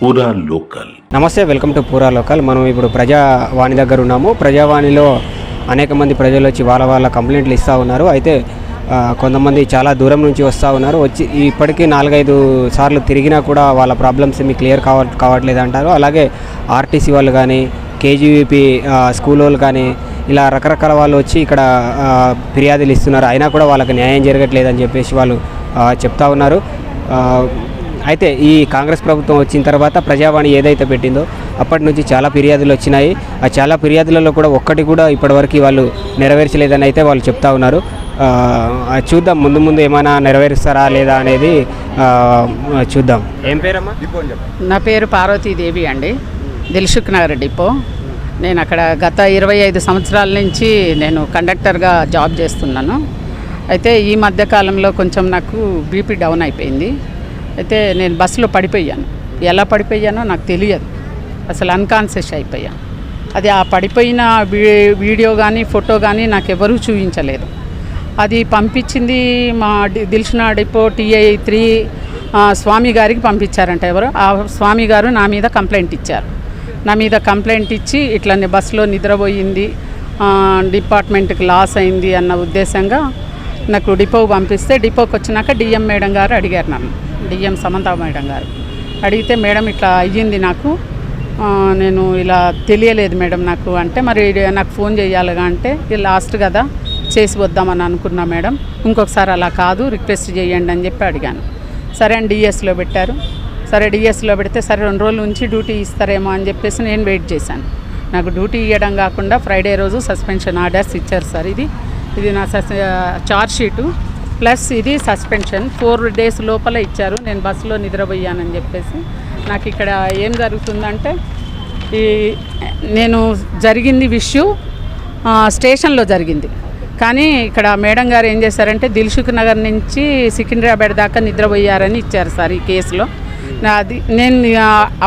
పూరా లోకల్. నమస్తే, welcome to పూరా లోకల్. మనం ఇప్పుడు ప్రజావాణి దగ్గర ఉన్నాము. ప్రజావాణిలో అనేక మంది ప్రజలు వచ్చి వాళ్ళ కంప్లైంట్లు ఇస్తూ ఉన్నారు. అయితే కొంతమంది చాలా దూరం నుంచి వస్తూ ఉన్నారు. వచ్చి ఇప్పటికీ 4-5 సార్లు తిరిగినా కూడా వాళ్ళ ప్రాబ్లమ్స్ ఏమి క్లియర్ కావట్లేదు అంటారు. అలాగే ఆర్టీసీ వాళ్ళు కానీ, కేజీవీపీ స్కూల్ వాళ్ళు కానీ ఇలా రకరకాల వాళ్ళు వచ్చి ఇక్కడ ఫిర్యాదులు ఇస్తున్నారు. అయినా కూడా వాళ్ళకి న్యాయం జరగట్లేదని చెప్పేసి వాళ్ళు చెప్తా ఉన్నారు. అయితే ఈ కాంగ్రెస్ ప్రభుత్వం వచ్చిన తర్వాత ప్రజావాణి ఏదైతే పెట్టిందో అప్పటి నుంచి చాలా ఫిర్యాదులు వచ్చినాయి. ఆ చాలా ఫిర్యాదులలో కూడా ఒక్కటి కూడా ఇప్పటివరకు వాళ్ళు నెరవేర్చలేదని అయితే వాళ్ళు చెప్తా ఉన్నారు. చూద్దాం ముందు ఏమైనా నెరవేరుస్తారా లేదా అనేది చూద్దాం. ఏం పేరమ్మా? నా పేరు పార్వతీదేవి అండి, దిల్సుఖ్ నగర్ డిపో. నేను అక్కడ గత 25 సంవత్సరాల నుంచి నేను కండక్టర్గా జాబ్ చేస్తున్నాను. అయితే ఈ మధ్యకాలంలో కొంచెం నాకు బీపీ డౌన్ అయిపోయింది. అయితే నేను బస్సులో పడిపోయాను. ఎలా పడిపోయానో నాకు తెలియదు, అసలు అన్కాన్షియస్ అయిపోయాను. అది ఆ పడిపోయిన వీడియో కానీ ఫోటో కానీ నాకు ఎవరూ చూపించలేదు. అది పంపించింది మా దిల్సుఖ్ డిపో TI 3 స్వామి గారికి పంపించారంట. ఎవరు ఆ స్వామి గారు నా మీద కంప్లైంట్ ఇచ్చారు. నా మీద కంప్లైంట్ ఇచ్చి ఇట్లనే బస్సులో నిద్రపోయింది, డిపార్ట్మెంట్కి లాస్ అయింది అన్న ఉద్దేశంగా నాకు డిపోకి పంపిస్తే, డిపోకి వచ్చినాక DM మేడం గారు అడిగారు నన్ను, DM సమంత మేడం గారు అడిగితే, మేడం ఇట్లా అయ్యింది నాకు, నేను ఇలా తెలియలేదు మేడం నాకు అంటే, మరి నాకు ఫోన్ చేయాలిగా అంటే, లాస్ట్ కదా చేసి వద్దామని అనుకున్నా మేడం, ఇంకొకసారి అలా కాదు రిక్వెస్ట్ చేయండి అని చెప్పి అడిగాను. సరే అని DSలో పెట్టారు. సరే DSలో పెడితే సరే 2 రోజుల నుంచి డ్యూటీ ఇస్తారేమో అని చెప్పేసి నేను వెయిట్ చేశాను. నాకు డ్యూటీ ఇవ్వడం కాకుండా ఫ్రైడే రోజు సస్పెన్షన్ ఆర్డర్స్ ఇచ్చారు సార్. ఇది నా చార్జ్ షీటు ప్లస్ ఇది సస్పెన్షన్ 4 days లోపల ఇచ్చారు. నేను బస్సులో నిద్రపోయానని చెప్పేసి. నాకు ఇక్కడ ఏం జరుగుతుందంటే, నేను జరిగింది విషయం స్టేషన్లో జరిగింది, కానీ ఇక్కడ మేడం గారు ఏం చేశారంటే దిల్సుఖ్ నగర్ నుంచి సికింద్రాబాద్ దాకా నిద్రపోయారని ఇచ్చారు సార్ ఈ కేసులో. నేను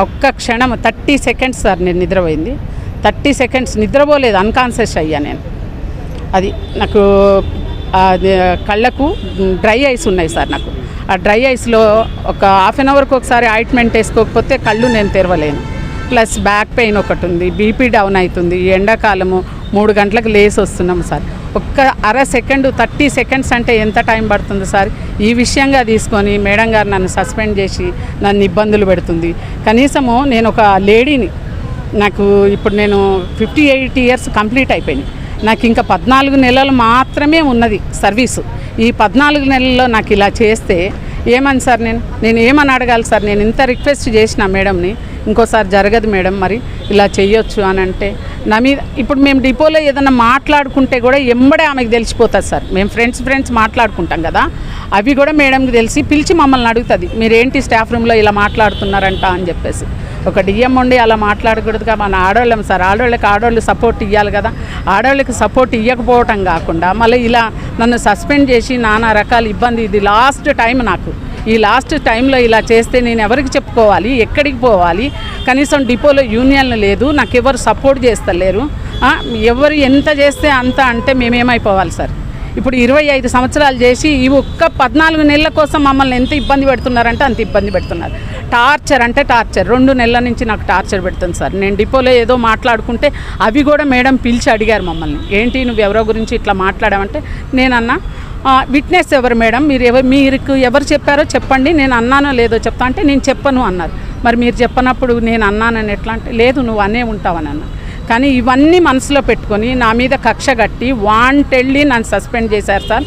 ఒక్క క్షణం 30 seconds సార్ నేను నిద్రపోయింది. 30 seconds నిద్రపోలేదు, అన్కాన్షియస్ అయ్యా నేను. అది నాకు కళ్ళకు డ్రై ఐస్ ఉన్నాయి సార్. నాకు ఆ డ్రై ఐస్లో ఒక ½ an hourకి ఒకసారి ఆయింట్మెంట్ వేసుకోకపోతే కళ్ళు నేను తెరవలేను. ప్లస్ బ్యాక్ పెయిన్ ఒకటి ఉంది, బీపీ డౌన్ అవుతుంది. ఎండాకాలము 3 గంటలకు లేసి వస్తున్నాము సార్. ఒక్క అర సెకండు 30 seconds అంటే ఎంత టైం పడుతుంది సార్? ఈ విషయంగా తీసుకొని మేడం గారు నన్ను సస్పెండ్ చేసి నన్ను ఇబ్బందులు పెడుతుంది. కనీసము నేను ఒక లేడీని, నాకు ఇప్పుడు నేను 58 years కంప్లీట్ అయిపోయింది. నాకు ఇంకా 14 నెలలు మాత్రమే ఉన్నది సర్వీసు. ఈ 14 నెలల్లో నాకు ఇలా చేస్తే ఏమని సార్? నేను ఏమని అడగాలి సార్? నేను ఇంత రిక్వెస్ట్ చేసిన మేడంని, ఇంకోసారి జరగదు మేడం, మరి ఇలా చెయ్యొచ్చు అని అంటే నా మీద ఇప్పుడు మేము డిపోలో ఏదైనా మాట్లాడుకుంటే కూడా ఎంబడే ఆమెకు తెలిసిపోతుంది సార్. మేము ఫ్రెండ్స్ మాట్లాడుకుంటాం కదా, అవి కూడా మేడంకి తెలిసి పిలిచి మమ్మల్ని అడుగుతుంది, మీరేంటి స్టాఫ్ రూమ్లో ఇలా మాట్లాడుతున్నారంట అని చెప్పేసి. ఒక DM ఉండి అలా మాట్లాడకూడదుగా, మన ఆడవాళ్ళం సార్. ఆడవాళ్ళు సపోర్ట్ ఇవ్వాలి కదా. ఆడవాళ్ళకి సపోర్ట్ ఇవ్వకపోవటం కాకుండా మళ్ళీ ఇలా నన్ను సస్పెండ్ చేసి నానా రకాల ఇబ్బంది. ఇది లాస్ట్ టైం నాకు. ఈ లాస్ట్ టైంలో ఇలా చేస్తే నేను ఎవరికి చెప్పుకోవాలి, ఎక్కడికి పోవాలి? కనీసం డిపోలో యూనియన్లు లేదు, నాకు ఎవరు సపోర్ట్ చేస్తలేరు. ఎవరు ఎంత చేస్తే అంత అంటే మేమేమైపోవాలి సార్? ఇప్పుడు 25 సంవత్సరాలు చేసి ఈ ఒక్క 14 నెలల కోసం మమ్మల్ని ఎంత ఇబ్బంది పెడుతున్నారంటే అంత ఇబ్బంది పెడుతున్నారు. టార్చర్ అంటే టార్చర్. 2 నెలల నుంచి నాకు టార్చర్ పెడుతుంది సార్. నేను డిపోలో ఏదో మాట్లాడుకుంటే అవి కూడా మేడం పిలిచి అడిగారు మమ్మల్ని, ఏంటి నువ్వు ఎవరో గురించి ఇట్లా మాట్లాడామంటే నేనన్నా, విట్నెస్ ఎవరు మేడం, మీకు ఎవరు చెప్పారో చెప్పండి, నేను అన్నానో లేదో చెప్తా అంటే నేను చెప్పను అన్నారు. మరి మీరు చెప్పనప్పుడు నేను అన్నానని ఎట్లా అంటే, లేదు నువ్వు అనే ఉంటావని అన్నా. కానీ ఇవన్నీ మనసులో పెట్టుకొని నా మీద కక్ష కట్టి వాంటెడ్లీ నన్ను సస్పెండ్ చేశారు సార్.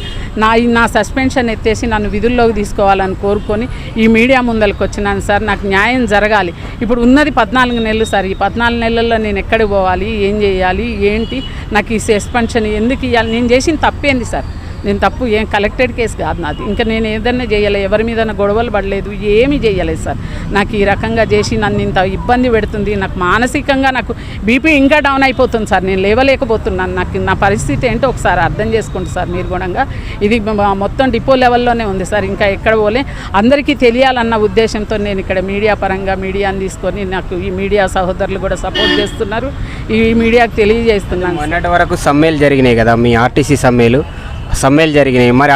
నా సస్పెన్షన్ ఎత్తేసి నన్ను విధుల్లోకి తీసుకోవాలని కోరుకొని ఈ మీడియా ముందరికి వచ్చినాను సార్. నాకు న్యాయం జరగాలి. ఇప్పుడు ఉన్నది 14 నెలలు సార్. ఈ 14 నెలల్లో నేను ఎక్కడికి పోవాలి, ఏం చేయాలి, ఏంటి, నాకు ఈ సస్పెన్షన్ ఎందుకు ఇవ్వాలి? నేను చేసిన తప్పేంది సార్? నేను తప్పు ఏం కలెక్టెడ్ కేసు కాదు నాది. ఇంకా నేను ఏదన్నా చేయలేదు, ఎవరి మీద గొడవలు పడలేదు, ఏమీ చేయలేదు సార్. నాకు ఈ రకంగా చేసి నన్ను ఇంత ఇబ్బంది పెడుతుంది. నాకు మానసికంగా నాకు బీపీ ఇంకా డౌన్ అయిపోతుంది సార్. నేను లేవలేకపోతున్నాను. నాకు నా పరిస్థితి ఏంటో ఒకసారి అర్థం చేసుకోండి సార్ మీరు కూడా. ఇది మొత్తం డిపో లెవెల్లోనే ఉంది సార్, ఇంకా ఎక్కడ పోలే. అందరికీ తెలియాలన్న ఉద్దేశంతో నేను ఇక్కడ మీడియా పరంగా మీడియాని తీసుకొని, నాకు ఈ మీడియా సహోదరులు కూడా సపోర్ట్ చేస్తున్నారు, ఈ మీడియాకు తెలియజేస్తున్నాను. మొన్నటి వరకు సమ్మెలు జరిగినాయి కదా, మీ ఆర్టీసీ సమ్మెలు. సమ్మెలు జరిగినాయి. మరి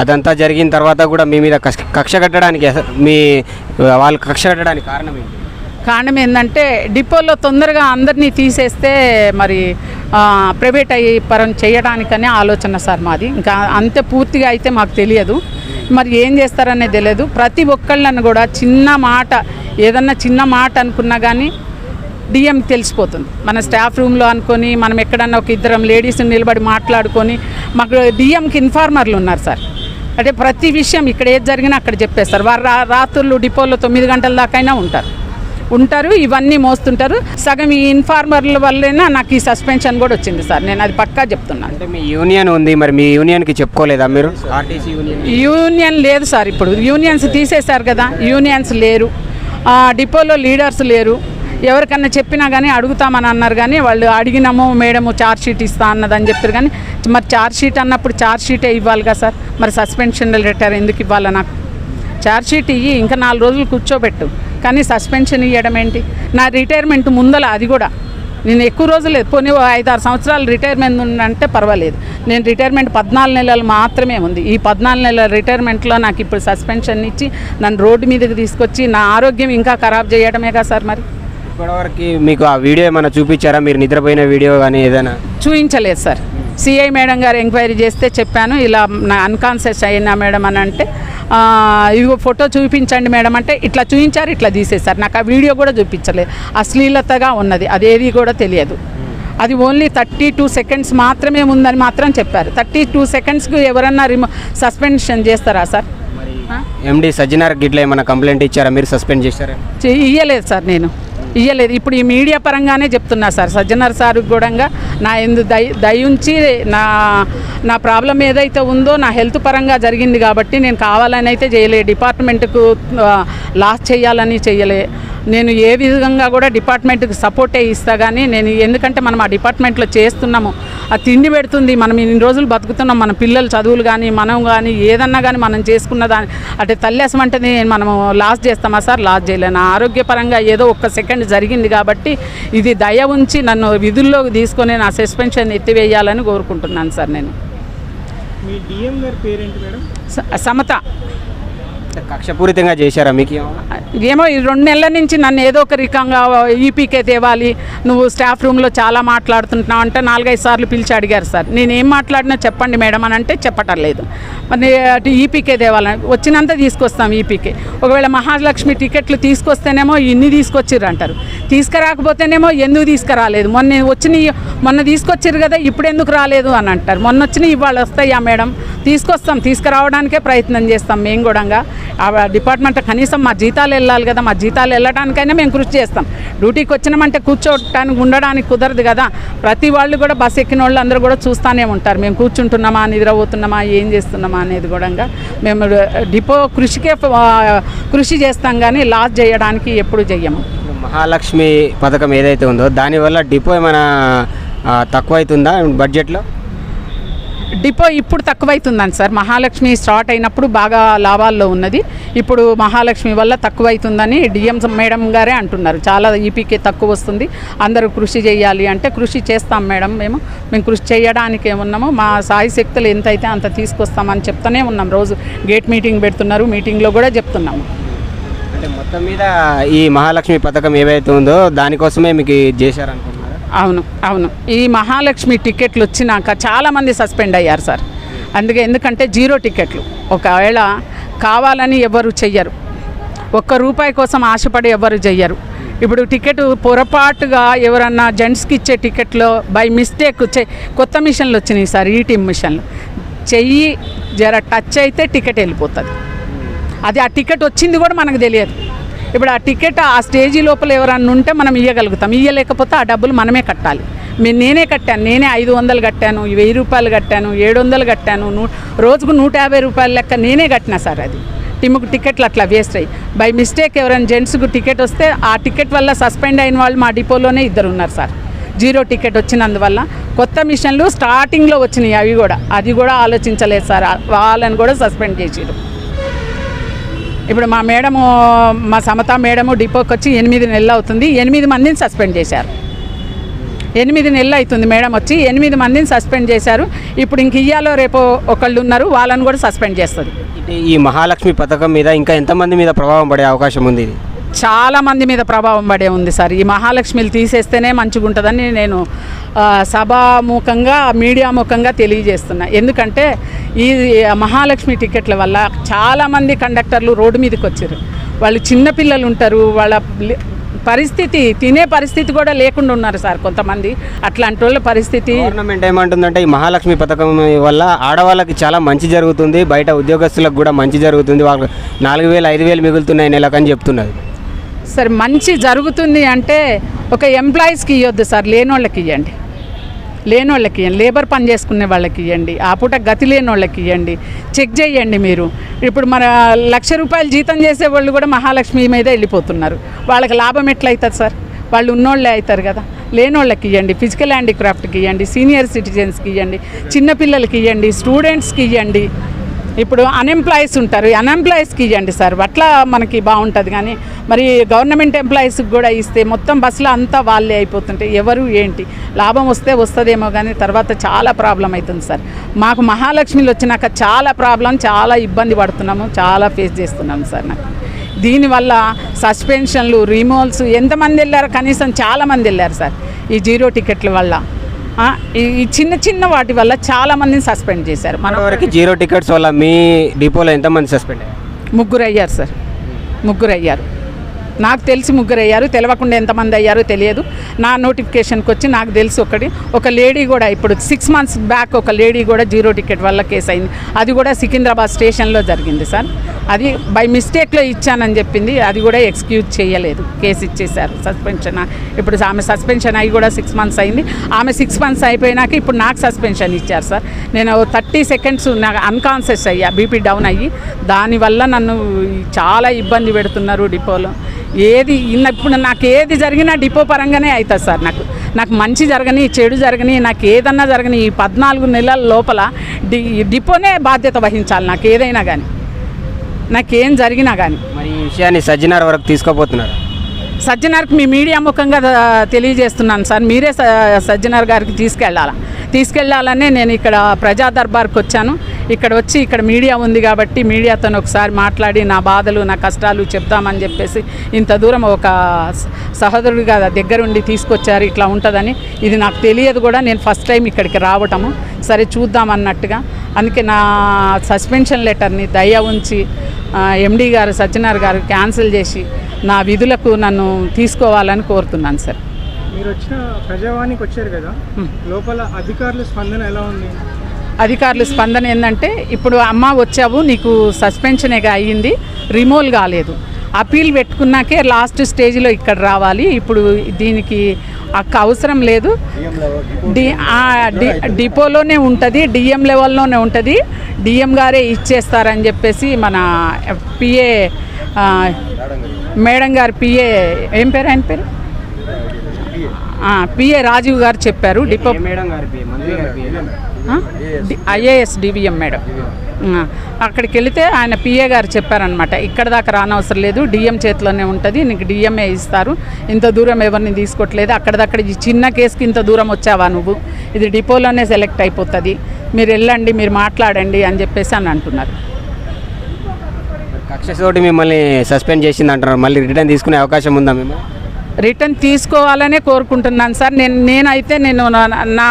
అదంతా జరిగిన తర్వాత కూడా మీ మీద కక్ష కట్టడానికి మీ వాళ్ళు కక్ష కట్టడానికి కారణం ఏంటి? కారణం ఏంటంటే డిపోలో తొందరగా అందరినీ తీసేస్తే మరి ప్రైవేట్ అయ్యి పరం చేయడానికనే ఆలోచన సార్ మాది. ఇంకా అంతే పూర్తిగా అయితే మాకు తెలియదు, మరి ఏం చేస్తారనేది తెలియదు. ప్రతి ఒక్కళ్ళని కూడా చిన్న మాట, ఏదన్నా చిన్న మాట అనుకున్నా కానీ డిఎం తెలిసిపోతుంది. మన స్టాఫ్ రూమ్లో అనుకొని మనం ఎక్కడన్నా ఒక ఇద్దరం లేడీస్ని నిలబడి మాట్లాడుకొని, మాకు డిఎంకి ఇన్ఫార్మర్లు ఉన్నారు సార్. అంటే ప్రతి విషయం ఇక్కడ ఏది జరిగినా అక్కడ చెప్పేస్తారు. వారు రాత్రులు డిపోలో 9 గంటల దాకైనా ఉంటారు, ఇవన్నీ మోస్తుంటారు. సగం ఈ ఇన్ఫార్మర్ల వల్లైనా నాకు ఈ సస్పెన్షన్ కూడా వచ్చింది సార్. నేను అది పక్కా చెప్తున్నాను. అంటే మీ యూనియన్ ఉంది, మరి మీ యూనియన్కి చెప్పుకోలేదా మీరు? ఆర్టీసీ యూనియన్ లేదు సార్. ఇప్పుడు యూనియన్స్ తీసేశారు కదా, యూనియన్స్ లేరు, డిపోలో లీడర్స్ లేరు. ఎవరికన్నా చెప్పినా కానీ అడుగుతామని అన్నారు, కానీ వాళ్ళు అడిగినాము మేడము ఛార్జ్ షీట్ ఇస్తా అన్నదని చెప్పారు. కానీ మరి ఛార్జ్ షీట్ అన్నప్పుడు ఛార్జ్ షీటే ఇవ్వాలి కదా సార్. మరి సస్పెన్షన్ లెటర్ ఎందుకు ఇవ్వాలి? నాకు ఛార్జ్ షీట్ ఇయ్యి ఇంకా 4 రోజులు కూర్చోబెట్టు, కానీ సస్పెన్షన్ ఇవ్వడం ఏంటి? నా రిటైర్మెంట్ ముందల అది కూడా నేను ఎక్కువ రోజులు లేదు, పోనీ 5-6 సంవత్సరాలు రిటైర్మెంట్ ఉందంటే పర్వాలేదు. నేను రిటైర్మెంట్ 14 నెలలు మాత్రమే ఉంది. ఈ 14 నెలల రిటైర్మెంట్లో నాకు ఇప్పుడు సస్పెన్షన్ ఇచ్చి నన్ను రోడ్డు మీదకి తీసుకొచ్చి నా ఆరోగ్యం ఇంకా ఖరాబ్ చేయడమే కదా సార్. మరి ఇప్పటివరకు మీకు ఆ వీడియో ఏమైనా చూపించారా? మీరు నిద్రపోయిన వీడియో కానీ ఏదైనా? చూపించలేదు సార్. సిఐ మేడం గారు ఎంక్వైరీ చేస్తే చెప్పాను, ఇలా నా అన్కాన్షియస్ అయినా మేడం అని అంటే, ఇవి ఫోటో చూపించండి మేడం అంటే ఇట్లా చూపించారు, ఇట్లా తీసేశారు. నాకు ఆ వీడియో కూడా చూపించలేదు, అశ్లీలతగా ఉన్నది, అదేది కూడా తెలియదు. అది ఓన్లీ 32 సెకండ్స్ మాత్రమే ఉందని మాత్రం చెప్పారు. 32 సెకండ్స్కి ఎవరన్నా సస్పెన్షన్ చేస్తారా సార్? ఎండి సజ్జనార్ గిట్ల ఏమైనా కంప్లైంట్ ఇచ్చారా? మీరు సస్పెండ్ చేశారా? ఇయ్యలేదు సార్, నేను ఇయ్యలేదు. ఇప్పుడు ఈ మీడియా పరంగానే చెప్తున్నా సార్. సజ్జనార్ సార్ కూడా నా దయుంచి నా ప్రాబ్లం ఏదైతే ఉందో నా హెల్త్ పరంగా జరిగింది కాబట్టి నేను కావాలని అయితే చేయలే, డిపార్ట్మెంట్కు లాస్ చేయాలని చేయలే. నేను ఏ విధంగా కూడా డిపార్ట్మెంట్కి సపోర్టే ఇస్తా, కానీ నేను ఎందుకంటే మనం ఆ డిపార్ట్మెంట్లో చేస్తున్నాము, ఆ తిండి పెడుతుంది, మనం ఇన్ని రోజులు బతుకుతున్నాం, మన పిల్లల చదువులు కానీ మనం కానీ ఏదన్నా కానీ మనం చేసుకున్న దాన్ని అంటే తల్లేసం అంటే మనము లాస్ చేస్తామా సార్? లాస్ చేయలేను. నా ఆరోగ్యపరంగా ఏదో 1 సెకండ్ జరిగింది కాబట్టి ఇది దయ ఉంచి నన్ను విధుల్లోకి తీసుకొని నా సస్పెన్షన్ ఎత్తివేయాలని కోరుకుంటున్నాను సార్. నేను మీ డిఎం గారి పేరేంటి మేడం? సమత. కక్షపూరితంగా చేశారా మీకు? ఏమో ఈ 2 నెలల నుంచి నన్ను ఏదో ఒక రకంగా ఈపీకే తేవాలి, నువ్వు స్టాఫ్ రూమ్లో చాలా మాట్లాడుతుంటున్నావు అంటే 4-5 సార్లు పిలిచి అడిగారు సార్. నేను ఏం మాట్లాడినా చెప్పండి మేడం అని అంటే చెప్పటం లేదు. మరి ఈపీకే తేవాలని వచ్చినంత తీసుకొస్తాం ఈపీకే. ఒకవేళ మహాలక్ష్మి టికెట్లు తీసుకొస్తేనేమో ఇన్ని తీసుకొచ్చిర్రు అంటారు, తీసుకురాకపోతేనేమో ఎందుకు తీసుకురాలేదు, మొన్న తీసుకొచ్చిర్రు కదా ఇప్పుడు ఎందుకు రాలేదు అని అంటారు. మొన్న వచ్చినాయి ఇవాళ వస్తాయా మేడం? తీసుకొస్తాం, తీసుకురావడానికే ప్రయత్నం చేస్తాం మేము కూడా. ఆ డిపార్ట్మెంట్ కనీసం మా జీతాలు వెళ్ళాలి కదా, మా జీతాలు వెళ్ళడానికైనా మేము కృషి చేస్తాం. డ్యూటీకి వచ్చినామంటే కూర్చోటానికి ఉండడానికి కుదరదు కదా. ప్రతి వాళ్ళు కూడా బస్సు ఎక్కిన వాళ్ళు అందరూ కూడా చూస్తూనే ఉంటారు, మేము కూర్చుంటున్నామా, నిద్రపోతున్నామా, ఏం చేస్తున్నామా అనేది కూడా. మేము డిపో కృషి చేస్తాం, కానీ లాస్ చేయడానికి ఎప్పుడు చెయ్యము. మహాలక్ష్మి పథకం ఏదైతే ఉందో దానివల్ల డిపో ఏమైనా తక్కువ అవుతుందా బడ్జెట్లో? డిపో ఇప్పుడు తక్కువైతుందని సార్. మహాలక్ష్మి స్టార్ట్ అయినప్పుడు బాగా లాభాల్లో ఉన్నది, ఇప్పుడు మహాలక్ష్మి వల్ల తక్కువైతుందని డిఎం మేడం గారే అంటున్నారు. చాలా ఈపీకే తక్కువ వస్తుంది, అందరూ కృషి చేయాలి అంటే కృషి చేస్తాం మేడం. మేము కృషి చేయడానికి ఏమున్నామో మా సాయి శక్తులు ఎంతైతే అంత తీసుకొస్తామని చెప్తూనే ఉన్నాం. రోజు గేట్ మీటింగ్ పెడుతున్నారు, మీటింగ్లో కూడా చెప్తున్నాము. అంటే మొత్తం మీద ఈ మహాలక్ష్మి పథకం ఏవైతే ఉందో దానికోసమే మీకు చేశారనుకుంటున్నారు? అవును. ఈ మహాలక్ష్మి టికెట్లు వచ్చినాక చాలామంది సస్పెండ్ అయ్యారు సార్. ఎందుకంటే 0 టికెట్లు. ఒకవేళ కావాలని ఎవరు చెయ్యరు, ₹1 కోసం ఆశపడి ఎవరు చెయ్యరు. ఇప్పుడు టికెట్ పొరపాటుగా ఎవరన్నా జెంట్స్కి ఇచ్చే టికెట్లో బై మిస్టేక్ కొత్త మిషన్లు వచ్చినాయి సార్, ఈటీఎం మిషన్లు, చెయ్యి జర టచ్ అయితే టికెట్ వెళ్ళిపోతుంది. అది ఆ టికెట్ వచ్చింది కూడా మనకు తెలియదు. ఇప్పుడు ఆ టికెట్ ఆ స్టేజీ లోపల ఎవరన్నా ఉంటే మనం ఇవ్వగలుగుతాం, ఇవ్వలేకపోతే ఆ డబ్బులు మనమే కట్టాలి. నేనే కట్టాను, నేనే 500 కట్టాను, ₹1000 కట్టాను, 700 కట్టాను, రోజుకు ₹150 లెక్క నేనే కట్టినా సార్. అది టికెట్లు అట్లా వేస్ట్ అయ్యి బై మిస్టేక్ ఎవరైనా జెంట్స్కు టికెట్ వస్తే ఆ టికెట్ వల్ల సస్పెండ్ అయిన వాళ్ళు మా డిపోలోనే 2 ఉన్నారు సార్. 0 టికెట్ వచ్చినందువల్ల కొత్త మిషన్లు స్టార్టింగ్లో వచ్చినాయి, అది కూడా ఆలోచించలేదు సార్, వాళ్ళని కూడా సస్పెండ్ చేసారు. ఇప్పుడు మా సమతా మేడము డిపోకి వచ్చి 8 నెలలు అవుతుంది, 8 మందిని సస్పెండ్ చేశారు. 8 నెలలు అవుతుంది మేడం వచ్చి 8 మందిని సస్పెండ్ చేశారు. ఇప్పుడు ఇంక ఇయ్యాలో రేపో ఒకళ్ళు ఉన్నారు, వాళ్ళని కూడా సస్పెండ్ చేస్తుంది. ఈ మహాలక్ష్మి పథకం మీద ఇంకా ఎంతమంది మీద ప్రభావం పడే అవకాశం ఉంది? ఇది చాలా మంది మీద ప్రభావం పడే ఉంది సార్. ఈ మహాలక్ష్మిలు తీసేస్తేనే మంచిగా ఉంటుందని నేను సభాముఖంగా మీడియా ముఖంగా తెలియజేస్తున్నా. ఎందుకంటే ఈ మహాలక్ష్మి టికెట్ల వల్ల చాలామంది కండక్టర్లు రోడ్డు మీదకి వచ్చారు. వాళ్ళు చిన్నపిల్లలు ఉంటారు, వాళ్ళ పరిస్థితి తినే పరిస్థితి కూడా లేకుండా ఉన్నారు సార్ కొంతమంది. అట్లాంటి వాళ్ళ పరిస్థితి గవర్నమెంట్ ఏమంటుందంటే ఈ మహాలక్ష్మి పథకం వల్ల ఆడవాళ్ళకి చాలా మంచి జరుగుతుంది, బయట ఉద్యోగస్తులకు కూడా మంచి జరుగుతుంది, వాళ్ళకి 4,000 5,000 మిగులుతున్నాయి నెలకని చెప్తున్నది. సార్ మంచి జరుగుతుంది అంటే ఒక ఎంప్లాయీస్కి ఇవ్వద్దు సార్, లేనోళ్ళకి ఇవ్వండి. లేబర్ పని చేసుకునే వాళ్ళకి ఇవ్వండి, ఆ పూట గతి లేని వాళ్ళకి ఇవ్వండి. చెక్ చేయండి మీరు. ఇప్పుడు మన 1,00,000 రూపాయలు జీతం చేసే వాళ్ళు కూడా మహాలక్ష్మి మీద వెళ్ళిపోతున్నారు. వాళ్ళకి లాభం ఎట్లయితుంది సార్? వాళ్ళు ఉన్నోళ్ళే అవుతారు కదా. లేనోళ్ళకి ఇవ్వండి, ఫిజికల్ హ్యాండిక్రాఫ్ట్కి ఇవ్వండి, సీనియర్ సిటిజన్స్కి ఇవ్వండి, చిన్నపిల్లలకి ఇవ్వండి, స్టూడెంట్స్కి ఇవ్వండి. ఇప్పుడు అన్ఎంప్లాయీస్ ఉంటారు, అన్ఎంప్లాయీస్కి ఇవ్వండి సార్, అట్లా మనకి బాగుంటుంది. కానీ మరి గవర్నమెంట్ ఎంప్లాయీస్కి కూడా ఇస్తే మొత్తం బస్సులో అంతా వాళ్ళే అయిపోతుంటే ఎవరు ఏంటి లాభం వస్తుందేమో, కానీ తర్వాత చాలా ప్రాబ్లం అవుతుంది సార్. మాకు మహాలక్ష్మిలు వచ్చినాక చాలా ప్రాబ్లం, చాలా ఇబ్బంది పడుతున్నాము, చాలా ఫేస్ చేస్తున్నాము సార్. నాకు దీనివల్ల సస్పెన్షన్లు, రిమూవల్స్ ఎంతమంది వెళ్ళారో కనీసం చాలామంది వెళ్ళారు సార్ ఈ 0 టికెట్ల వల్ల. ఈ చిన్న వాటి వల్ల చాలామందిని సస్పెండ్ చేశారు. మన వరకు 0 టికెట్స్ వల్ల మీ డిపోలో ఎంతమంది సస్పెండ్ అయ్యారు? 3 అయ్యారు సార్, 3 అయ్యారు. నాకు తెలిసి 3 అయ్యారు, తెలవకుండా ఎంతమంది అయ్యారో తెలియదు. నా నోటిఫికేషన్కి వచ్చి నాకు తెలిసి ఒక లేడీ కూడా ఇప్పుడు 6 months బ్యాక్ ఒక లేడీ కూడా 0 టికెట్ వల్ల కేసు అయింది. అది కూడా సికింద్రాబాద్ స్టేషన్లో జరిగింది సార్. అది బై మిస్టేక్లో ఇచ్చానని చెప్పింది, అది కూడా ఎక్స్క్యూజ్ చేయలేదు, కేసు ఇచ్చేశారు. సస్పెన్షన్ ఇప్పుడు ఆమె సస్పెన్షన్ అయ్యి కూడా 6 months అయింది. ఆమె 6 months అయిపోయినాక ఇప్పుడు నాకు సస్పెన్షన్ ఇచ్చారు సార్. నేను 30 seconds నాకు అన్కాన్షియస్ అయ్యా, బీపీ డౌన్ అయ్యి. దానివల్ల నన్ను చాలా ఇబ్బంది పెడుతున్నారు డిపోలో. ఇప్పుడు నాకు ఏది జరిగినా డిపో పరంగానే అవుతుంది సార్. నాకు మంచి జరగని, చెడు జరగని, నాకు ఏదన్నా జరగని ఈ 14 నెలల లోపల డిపోనే బాధ్యత వహించాలి. నాకు ఏదైనా కానీ, నాకేం జరిగినా కానీ. మరి ఈ విషయాన్ని సజ్జనార్ వరకు తీసుకోపోతున్నారు? సజ్జనార్కి మీ మీడియా ముఖంగా తెలియజేస్తున్నాను సార్. మీరే సజ్జనార్ గారికి తీసుకెళ్లాలనే నేను ఇక్కడ ప్రజా దర్బార్కి వచ్చాను. ఇక్కడ మీడియా ఉంది కాబట్టి మీడియాతో ఒకసారి మాట్లాడి నా బాధలు, నా కష్టాలు చెప్తామని చెప్పేసి ఇంత దూరం ఒక సహోదరుడిగా దగ్గరుండి తీసుకొచ్చారు. ఇట్లా ఉంటుందని ఇది నాకు తెలియదు కూడా. నేను ఫస్ట్ టైం ఇక్కడికి రావటము, సరే చూద్దామన్నట్టుగా. అందుకే నా సస్పెన్షన్ లెటర్ని దయ ఉంచి ఎండీ గారు సజ్జనార్ గారు క్యాన్సిల్ చేసి నా విధులకు నన్ను తీసుకోవాలని కోరుతున్నాను సార్. మీరు వచ్చిన ప్రజావాణికి వచ్చారు కదా, లోపల అధికారుల స్పందన ఎలా ఉంది? అధికారుల స్పందన ఏంటంటే, ఇప్పుడు అమ్మ వచ్చావు, నీకు సస్పెన్షనేగా అయ్యింది, రిమూవల్ కాలేదు, అపీల్ పెట్టుకున్నాకే లాస్ట్ స్టేజ్లో ఇక్కడ రావాలి, ఇప్పుడు దీనికి అవసరం లేదు, డిపోలోనే ఉంటుంది, డిఎం లెవెల్లోనే ఉంటుంది, డిఎం గారే ఇచ్చేస్తారని చెప్పేసి మన పిఏ మేడం గారు, పిఏ ఏం పేరు ఆయన పేరు, పిఏ రాజీవ్ గారు చెప్పారు. డిపో ఐఏఎస్ డివిఎం మేడం, అక్కడికి వెళితే ఆయన పిఏ గారు చెప్పారనమాట, ఇక్కడ దాకా రానవసరం లేదు, డిఎం చేతిలోనే ఉంటుంది, నీకు డిఎంఏ ఇస్తారు, ఇంత దూరం ఎవరిని తీసుకోవట్లేదు, అక్కడదక్కడ ఈ చిన్న కేసుకి ఇంత దూరం వచ్చావా నువ్వు, ఇది డిపోలోనే సెలెక్ట్ అయిపోతుంది, మీరు వెళ్ళండి, మీరు మాట్లాడండి అని చెప్పేసి అని అంటున్నారు. కక్షతోటి మిమ్మల్ని సస్పెండ్ చేసింది అంటున్నారు, మళ్ళీ రిటర్న్ తీసుకునే అవకాశం ఉందా? మిమ్మల్ని రిటర్న్ తీసుకోవాలనే కోరుకుంటున్నాను సార్. నేనైతే నా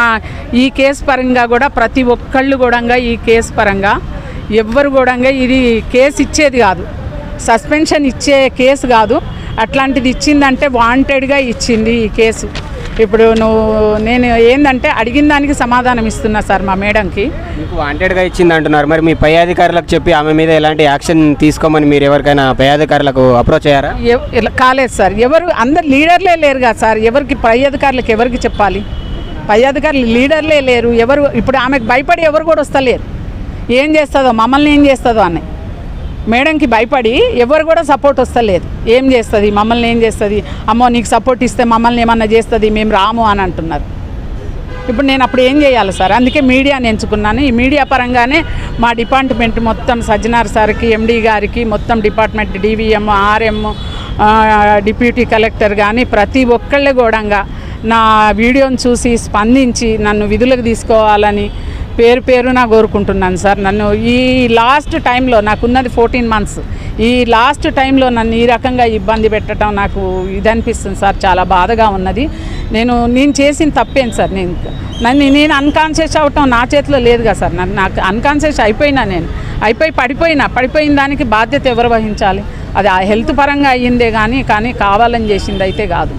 ఈ కేసు పరంగా కూడా ప్రతి ఒక్కళ్ళు కూడా ఈ కేసు పరంగా ఎవ్వరు కూడా ఇది కేసు ఇచ్చేది కాదు, సస్పెన్షన్ ఇచ్చే కేసు కాదు, అట్లాంటిది ఇచ్చిందంటే వాంటెడ్గా ఇచ్చింది ఈ కేసు. ఇప్పుడు నేను ఏంటంటే అడిగిన దానికి సమాధానం ఇస్తున్నా సార్ మా మేడంకి. మీకు వాంటెడ్గా ఇచ్చింది అంటున్నారు, మరి మీ పై అధికారులకు చెప్పి ఆమె మీద ఎలాంటి యాక్షన్ తీసుకోమని మీరు ఎవరికైనా పై అధికారులకు అప్రోచ్ అయ్యారా? కాలేదు సార్, ఎవరు అందరు లీడర్లే లేరు కదా సార్, ఎవరికి పై అధికారులకు ఎవరికి చెప్పాలి? పై అధికారులు లీడర్లే లేరు, ఎవరు ఇప్పుడు ఆమెకు భయపడి ఎవరు కూడా వస్తలేరు, ఏం చేస్తుందో మమ్మల్ని ఏం చేస్తుందో అని మేడంకి భయపడి ఎవరు కూడా సపోర్ట్ వస్తలేదు, ఏం చేస్తుంది మమ్మల్ని, ఏం చేస్తుంది, అమ్మో నీకు సపోర్ట్ ఇస్తే మమ్మల్ని ఏమన్నా చేస్తుంది, మేము రాము అని అంటున్నారు. ఇప్పుడు నేను అప్పుడు ఏం చేయాలి సార్? అందుకే మీడియాని ఎంచుకున్నాను. ఈ మీడియా పరంగానే మా డిపార్ట్మెంట్ మొత్తం సజ్జనార్ సార్కి, ఎండీ గారికి, మొత్తం department DVM, RM, deputy collector కానీ ప్రతి ఒక్కళ్ళే కూడా నా వీడియోని చూసి స్పందించి నన్ను విధులకు తీసుకోవాలని పేరున కోరుకుంటున్నాను సార్. నన్ను ఈ లాస్ట్ టైంలో నాకున్నది 14 months, ఈ లాస్ట్ టైంలో నన్ను ఈ రకంగా ఇబ్బంది పెట్టడం నాకు ఇది అనిపిస్తుంది సార్, చాలా బాధగా ఉన్నది. నేను చేసిన తప్పేం సార్, నేను అన్కాన్షియస్ అవటం నా చేతిలో లేదు కదా సార్. నాకు అన్కాన్షియస్ అయిపోయినా, పడిపోయిన దానికి బాధ్యత ఎవరు వహించాలి? అది ఆ హెల్త్ పరంగా అయ్యిందే కానీ కావాలని చేసింది అయితే కాదు.